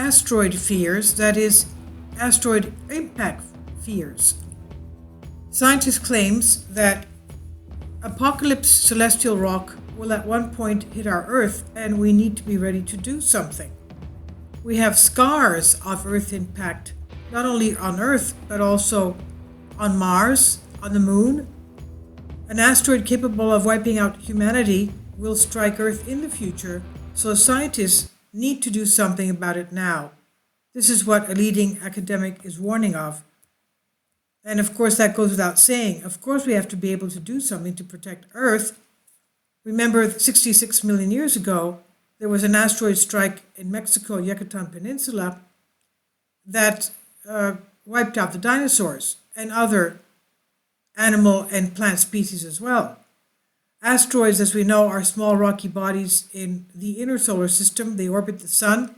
Asteroid Fears, that is, asteroid impact fears. Scientists claims that apocalypse celestial rock will at one point hit our Earth, and we need to be ready to do something. We have scars of Earth impact, not only on Earth, but also on Mars, on the Moon. An asteroid capable of wiping out humanity will strike Earth in the future, so scientists need to do something about it now. This is what a leading academic is warning of. And of course, that goes without saying. Of course, we have to be able to do something to protect Earth. Remember, 66 million years ago, there was an asteroid strike in Mexico, Yucatan Peninsula, that wiped out the dinosaurs and other animal and plant species as well. Asteroids, as we know, are small rocky bodies in the inner solar system. They orbit the sun,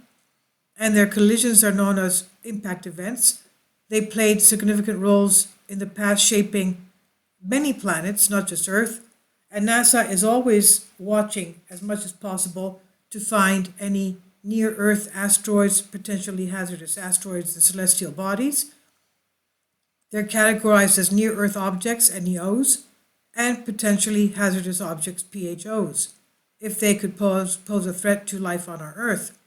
and their collisions are known as impact events. They played significant roles in the past, shaping many planets, not just Earth. And NASA is always watching as much as possible to find any near-Earth asteroids, potentially hazardous asteroids and celestial bodies. They're categorized as near-Earth objects, NEOs, and potentially hazardous objects, PHOs, if they could pose a threat to life on our Earth.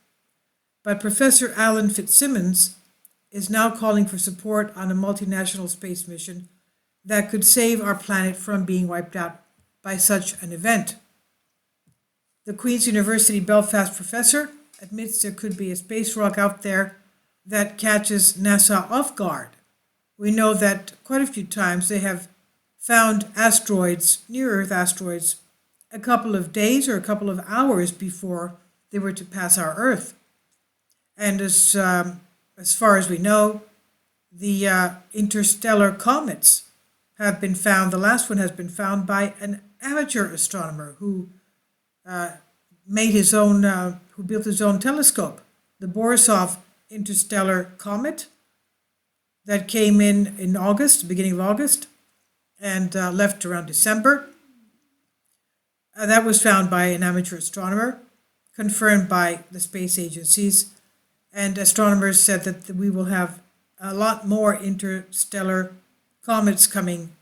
But Professor Alan Fitzsimmons is now calling for support on a multinational space mission that could save our planet from being wiped out by such an event. The Queen's University Belfast professor admits there could be a space rock out there that catches NASA off guard. We know that quite a few times they have found asteroids, near-Earth asteroids, a couple of days or a couple of hours before they were to pass our Earth. And as far as we know, the interstellar comets have been found. The last one has been found by an amateur astronomer who built his own telescope. The Borisov interstellar comet that came in August, beginning of August, and left around December. That was found by an amateur astronomer, confirmed by the space agencies, and astronomers said that we will have a lot more interstellar comets coming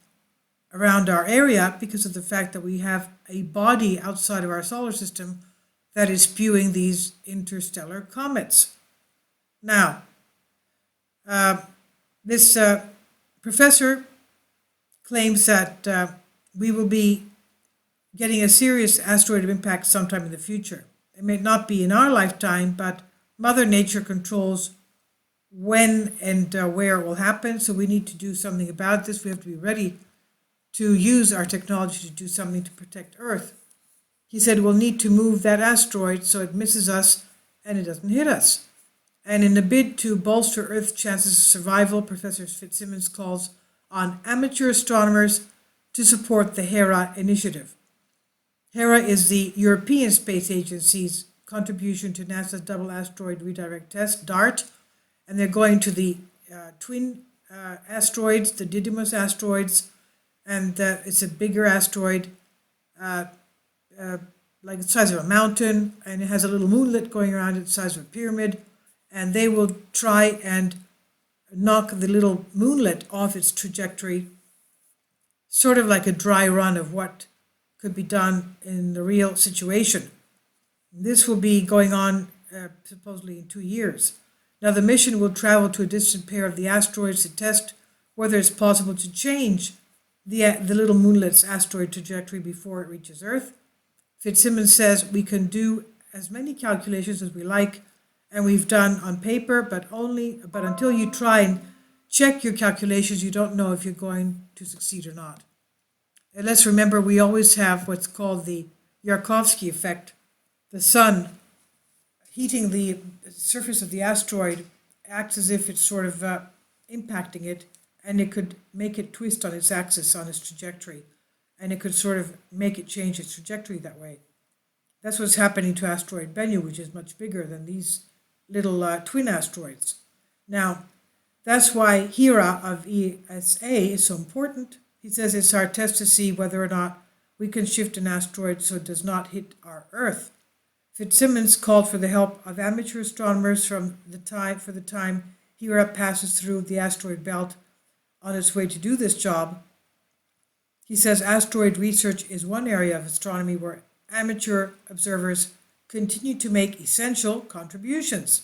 around our area because of the fact that we have a body outside of our solar system that is spewing these interstellar comets. Now, this professor claims that we will be getting a serious asteroid impact sometime in the future. It may not be in our lifetime, but Mother Nature controls when and where it will happen, so we need to do something about this. We have to be ready to use our technology to do something to protect Earth. He said we'll need to move that asteroid so it misses us and it doesn't hit us. And in a bid to bolster Earth's chances of survival, Professor Fitzsimmons calls on amateur astronomers to support the Hera initiative. Hera is the European Space Agency's contribution to NASA's Double Asteroid Redirect Test, DART, and they're going to the twin asteroids, the Didymos asteroids, and it's a bigger asteroid, like the size of a mountain, and it has a little moonlet going around it the size of a pyramid, and they will try and knock the little moonlet off its trajectory, sort of like a dry run of what could be done in the real situation. This will be going on supposedly in 2 years. Now, the mission will travel to a distant pair of the asteroids to test whether it's possible to change the little moonlet's asteroid trajectory before it reaches Earth. Fitzsimmons says we can do as many calculations as we like, and we've done on paper, but until you try and check your calculations, you don't know if you're going to succeed or not. And let's remember, we always have what's called the Yarkovsky Effect. The sun heating the surface of the asteroid acts as if it's sort of impacting it, and it could make it twist on its axis, on its trajectory, and it could sort of make it change its trajectory that way. That's what's happening to asteroid Bennu, which is much bigger than these little twin asteroids. Now, that's why Hera of ESA is so important. He says it's our test to see whether or not we can shift an asteroid so it does not hit our Earth. Fitzsimmons called for the help of amateur astronomers for the time Hera passes through the asteroid belt on its way to do this job. He says asteroid research is one area of astronomy where amateur observers continue to make essential contributions.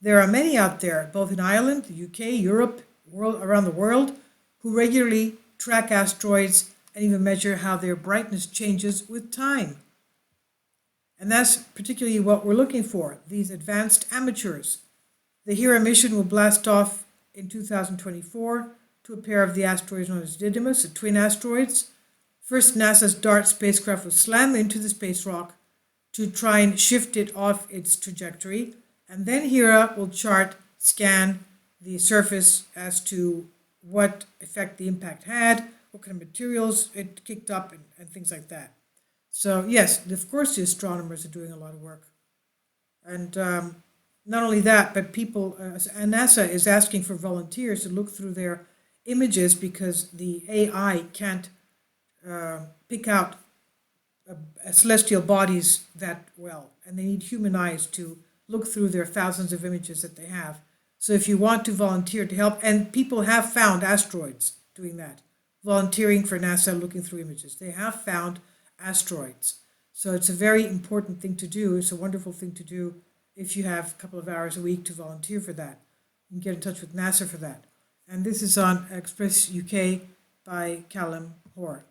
There are many out there, both in Ireland, the UK, Europe, around the world, who regularly track asteroids and even measure how their brightness changes with time. And that's particularly what we're looking for, these advanced amateurs. The Hera mission will blast off in 2024 to a pair of the asteroids known as Didymus, the twin asteroids. First, NASA's DART spacecraft will slam into the space rock to try and shift it off its trajectory. And then Hera will scan the surface as to what effect the impact had, what kind of materials it kicked up, and things like that. So yes, of course the astronomers are doing a lot of work. And not only that, but and NASA is asking for volunteers to look through their images because the AI can't pick out celestial bodies that well, and they need human eyes to look through their thousands of images that they have. So if you want to volunteer to help, and people have found asteroids doing that, volunteering for NASA looking through images. They have found asteroids. So it's a very important thing to do. It's a wonderful thing to do if you have a couple of hours a week to volunteer for that. You can get in touch with NASA for that. And this is on Express UK by Callum Hoare.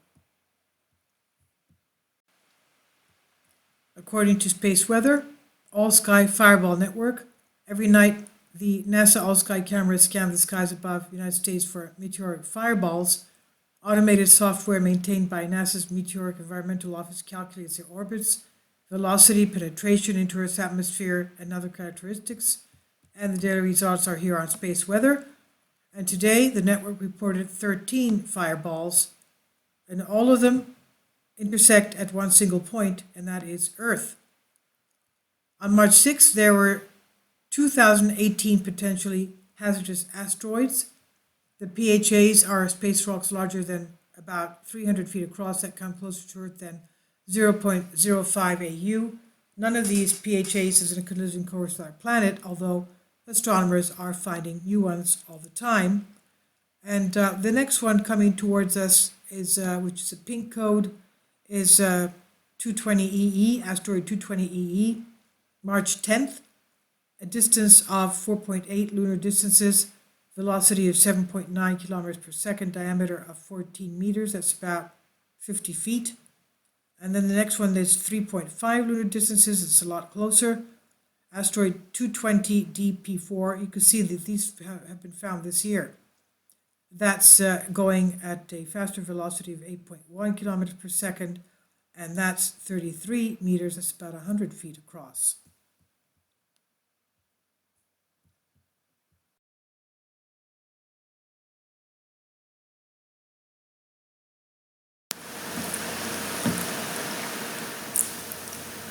According to Space Weather, All Sky Fireball Network, every night the NASA All Sky cameras scan the skies above the United States for meteoric fireballs. Automated software maintained by NASA's Meteoric Environmental Office calculates their orbits, velocity, penetration into Earth's atmosphere, and other characteristics. And the daily results are here on Space Weather. And today, the network reported 13 fireballs, and all of them intersect at one single point, and that is Earth. On March 6th, there were 2018 potentially hazardous asteroids. The PHAs are space rocks larger than about 300 feet across that come closer to Earth than 0.05 AU. None of these PHAs is in a collision course with our planet, although astronomers are finding new ones all the time. And the next one coming towards us is, which is a pink code, is 220EE, asteroid 220EE, March 10th, a distance of 4.8 lunar distances, velocity of 7.9 kilometers per second, diameter of 14 meters, that's about 50 feet. And then the next one is 3.5 lunar distances, it's a lot closer. Asteroid 220 DP4, you can see that these have been found this year. That's going at a faster velocity of 8.1 kilometers per second, and that's 33 meters, that's about 100 feet across.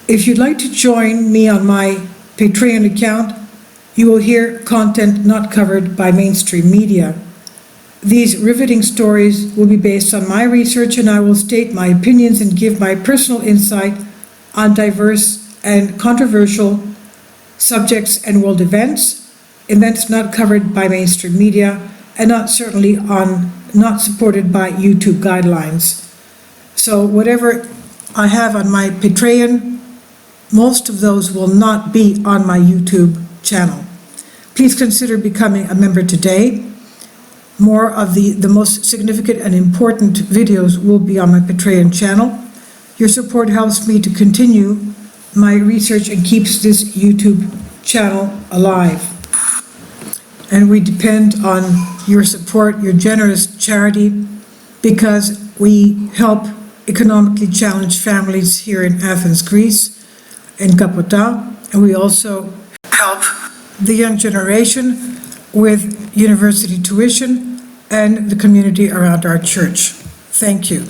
If you'd like to join me on my Patreon account, you will hear content not covered by mainstream media. These riveting stories will be based on my research, and I will state my opinions and give my personal insight on diverse and controversial subjects and world events not covered by mainstream media, and not supported by YouTube guidelines. So whatever I have on my Patreon, most of those will not be on my YouTube channel. Please consider becoming a member today. More of the most significant and important videos will be on my Patreon channel. Your support helps me to continue my research and keeps this YouTube channel alive. And we depend on your support, your generous charity, because we help economically challenged families here in Athens, Greece, in Kapota, and we also help the young generation with university tuition and the community around our church. Thank you.